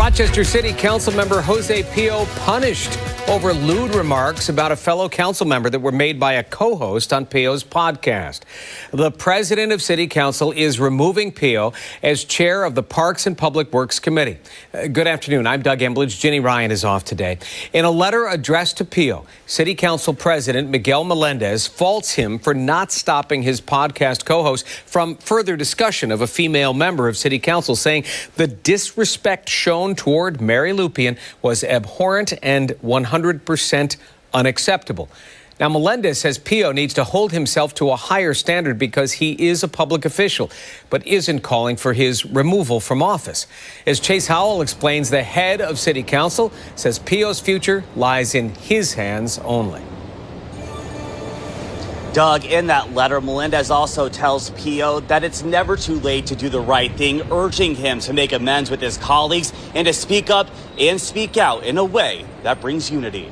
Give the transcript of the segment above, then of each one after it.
Rochester City Councilmember Jose Peo punished over lewd remarks about a fellow council member that were made by a co-host on Peo's podcast. The president of City Council is removing Peo as chair of the Parks and Public Works Committee. Good afternoon. I'm Doug Embledge. Ginny Ryan is off today. In a letter addressed to Peo, City Council President Miguel Melendez faults him for not stopping his podcast co-host from further discussion of a female member of City Council, saying the disrespect shown toward Mary Lupien was abhorrent and 100% unacceptable. Now, Melendez says Peo needs to hold himself to a higher standard because he is a public official, but isn't calling for his removal from office. As Chase Howell explains, the head of City Council says Peo's future lies in his hands only. Doug, in that letter, Melendez also tells Peo that it's never too late to do the right thing, urging him to make amends with his colleagues and to speak up and speak out in a way that brings unity.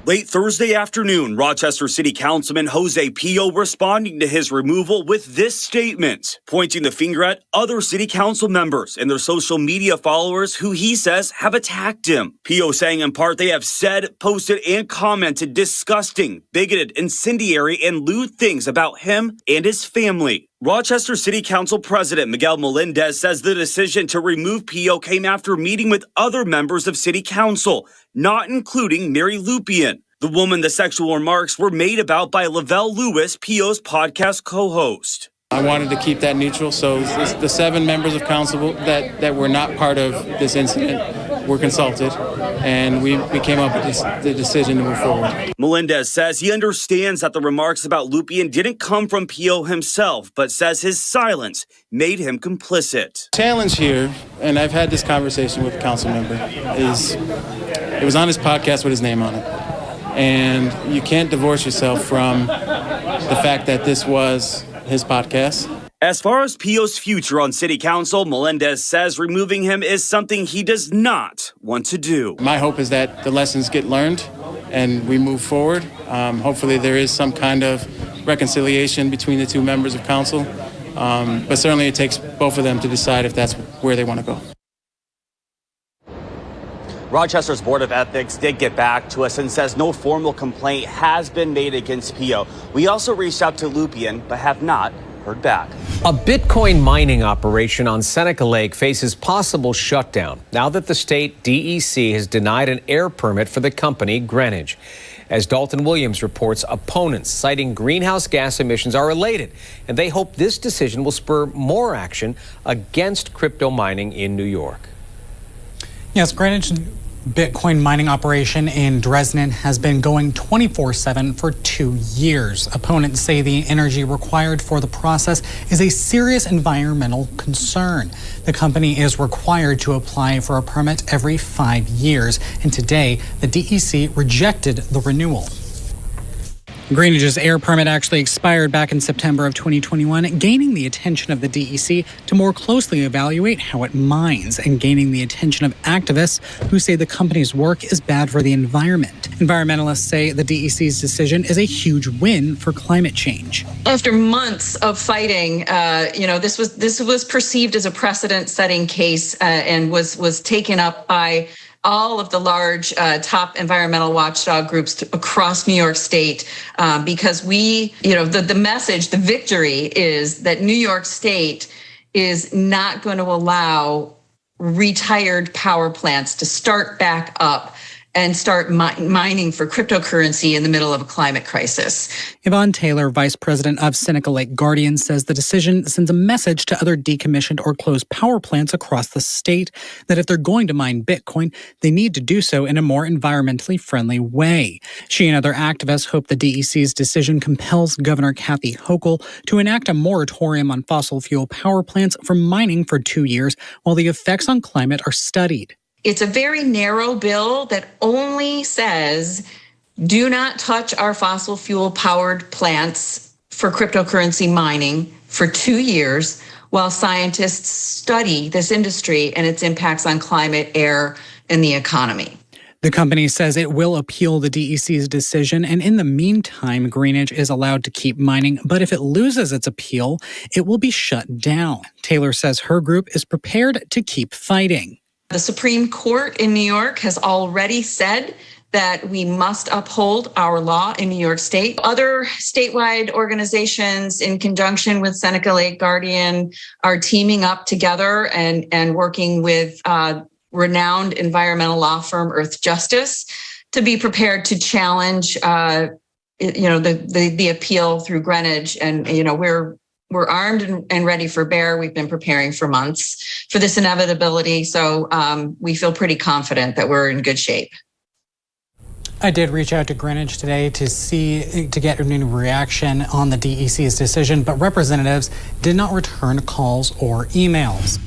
Late Thursday afternoon, Rochester City Councilman Jose Peo responding to his removal with this statement, pointing the finger at other city council members and their social media followers who he says have attacked him. Peo saying in part they have said, posted, and commented disgusting, bigoted, incendiary, and lewd things about him and his family. Rochester City Council President Miguel Melendez says the decision to remove Peo came after meeting with other members of City Council, not including Mary Lupien, the woman the sexual remarks were made about by Lavelle Lewis, Peo's podcast co-host. I wanted to keep that neutral, so the 7 members of council that were not part of this incident were consulted, and we came up with the decision to move forward. Melendez says he understands that the remarks about Lupien didn't come from Peo himself, but says his silence made him complicit. Challenge here, and I've had this conversation with the council member, is it was on his podcast with his name on it. And you can't divorce yourself from the fact that this was his podcast. As far as Peo's future on City Council, Melendez says removing him is something he does not want to do. My hope is that the lessons get learned and we move forward. Hopefully there is some kind of reconciliation between the 2 members of council. But certainly it takes both of them to decide if that's where they want to go. Rochester's Board of Ethics did get back to us and says no formal complaint has been made against Peo. We also reached out to Lupien, but have not heard back. A Bitcoin mining operation on Seneca Lake faces possible shutdown now that the state DEC has denied an air permit for the company Greenwich. As Dalton Williams reports, opponents citing greenhouse gas emissions are elated, and they hope this decision will spur more action against crypto mining in New York. Yes, Greenwich Bitcoin mining operation in Dresden has been going 24/7 for 2 years. Opponents say the energy required for the process is a serious environmental concern. The company is required to apply for a permit every 5 years, and today the DEC rejected the renewal. Greenwich's air permit actually expired back in September of 2021, gaining the attention of the DEC to more closely evaluate how it mines and gaining the attention of activists who say the company's work is bad for the environment. Environmentalists say the DEC's decision is a huge win for climate change. After months of fighting, this was perceived as a precedent-setting case and was taken up by all of the large top environmental watchdog groups across New York State, because the message, the victory is that New York State is not going to allow retired power plants to start back up and start mining for cryptocurrency in the middle of a climate crisis. Yvonne Taylor, vice president of Seneca Lake Guardian, says the decision sends a message to other decommissioned or closed power plants across the state that if they're going to mine Bitcoin, they need to do so in a more environmentally friendly way. She and other activists hope the DEC's decision compels Governor Kathy Hochul to enact a moratorium on fossil fuel power plants from mining for 2 years while the effects on climate are studied. It's a very narrow bill that only says, do not touch our fossil fuel powered plants for cryptocurrency mining for 2 years while scientists study this industry and its impacts on climate, air, and the economy. The company says it will appeal the DEC's decision, and in the meantime, Greenwich is allowed to keep mining, but if it loses its appeal, it will be shut down. Taylor says her group is prepared to keep fighting. The Supreme Court in New York has already said that we must uphold our law in New York State. Other statewide organizations, in conjunction with Seneca Lake Guardian, are teaming up together and working with renowned environmental law firm Earth Justice to be prepared to challenge the appeal through Greenwich. And we're armed and ready for bear. We've been preparing for months for this inevitability. So we feel pretty confident that we're in good shape. I did reach out to Greenwich today to get a new reaction on the DEC's decision, but representatives did not return calls or emails.